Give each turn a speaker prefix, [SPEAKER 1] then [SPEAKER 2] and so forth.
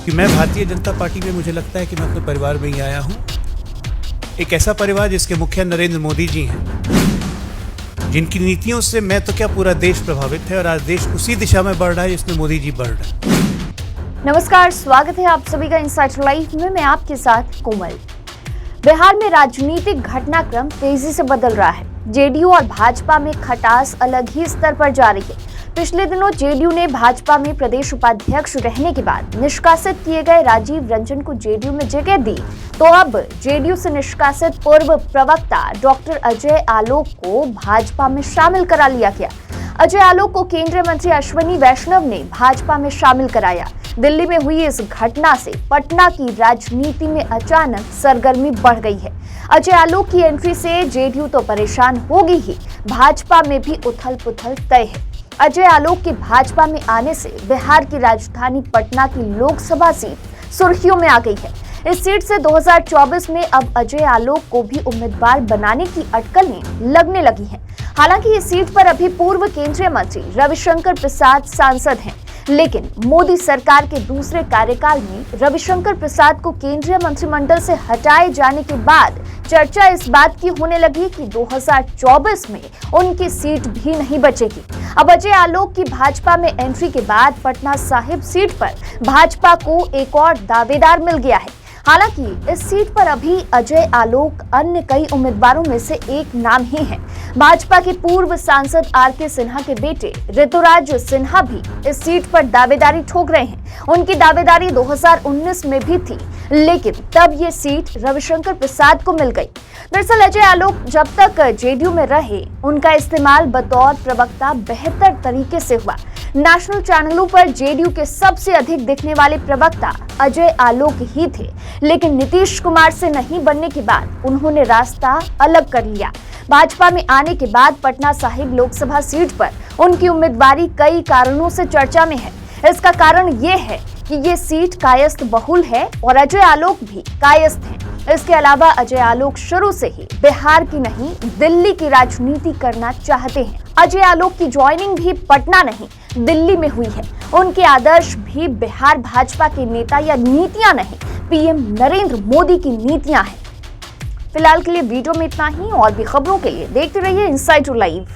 [SPEAKER 1] कि मैं भारतीय जनता पार्टी में मुझे लगता है कि मैं अपने परिवार में ही आया हूँ। एक ऐसा परिवार जिसके मुखिया नरेंद्र मोदी जी हैं, जिनकी नीतियों से मैं तो क्या पूरा देश प्रभावित है और आज देश उसी दिशा में बढ़ रहा है जिसमें मोदी जी बढ़ रहे हैं।
[SPEAKER 2] नमस्कार, स्वागत है आप सभी का इनसाइडर लाइव में। मैं आपके साथ कोमल। बिहार में राजनीतिक घटनाक्रम तेजी से बदल रहा है। जेडीयू और भाजपा में खटास अलग ही स्तर पर जा रही है। पिछले दिनों जेडीयू ने भाजपा में प्रदेश उपाध्यक्ष रहने के बाद निष्कासित किए गए राजीव रंजन को जेडीयू में जगह दी, तो अब जेडीयू से निष्कासित पूर्व प्रवक्ता डॉक्टर अजय आलोक को भाजपा में शामिल करा लिया गया। अजय आलोक को केंद्रीय मंत्री अश्विनी वैष्णव ने भाजपा में शामिल कराया। दिल्ली में हुई इस घटना से पटना की राजनीति में अचानक सरगर्मी बढ़ गई है। अजय आलोक की एंट्री से जेडीयू तो परेशान होगी ही, भाजपा में भी उथल पुथल तय है। अजय आलोक के भाजपा में आने से बिहार की राजधानी पटना की लोकसभा सीट सुर्खियों में आ गई है। इस सीट से 2024 में अब अजय आलोक को भी उम्मीदवार बनाने की अटकलें लगने लगी हैं। हालांकि इस सीट पर अभी पूर्व केंद्रीय मंत्री रविशंकर प्रसाद सांसद हैं, लेकिन मोदी सरकार के दूसरे कार्यकाल में रविशंकर प्रसाद को केंद्रीय मंत्रिमंडल से हटाए जाने के बाद चर्चा इस बात की होने लगी कि 2024 में उनकी सीट भी नहीं बचेगी। अब अजय आलोक की भाजपा में एंट्री के बाद पटना साहिब सीट पर भाजपा को एक और दावेदार मिल गया है। हालांकि इस सीट पर अभी अजय आलोक अन्य कई उम्मीदवारों में से एक नाम ही है। भाजपा के पूर्व सांसद आर.के. सिन्हा के बेटे ऋतुराज सिन्हा भी इस सीट पर दावेदारी ठोक रहे हैं। उनकी दावेदारी 2019 में भी थी, लेकिन तब ये सीट रविशंकर प्रसाद को मिल गई। दरअसल अजय आलोक जब तक जेडीयू में रहे, उनका इस्तेमाल बतौर प्रवक्ता बेहतर तरीके से हुआ। नेशनल चैनलों पर जेडीयू के सबसे अधिक दिखने वाले प्रवक्ता अजय आलोक ही थे, लेकिन नीतीश कुमार से नहीं बनने के बाद उन्होंने रास्ता अलग कर लिया। भाजपा में आने के बाद पटना साहिब लोकसभा सीट पर उनकी उम्मीदवारी कई कारणों से चर्चा में है। इसका कारण ये है कि ये सीट कायस्थ बहुल है और अजय आलोक भी कायस्थ हैं। इसके अलावा अजय आलोक शुरू से ही बिहार की नहीं, दिल्ली की राजनीति करना चाहते हैं। अजय आलोक की ज्वाइनिंग भी पटना नहीं, दिल्ली में हुई है। उनके आदर्श भी बिहार भाजपा के नेता या नीतियां नहीं, पीएम नरेंद्र मोदी की नीतियां हैं। फिलहाल के लिए वीडियो में इतना ही। और भी खबरों के लिए देखते रहिए इनसाइडर लाइव।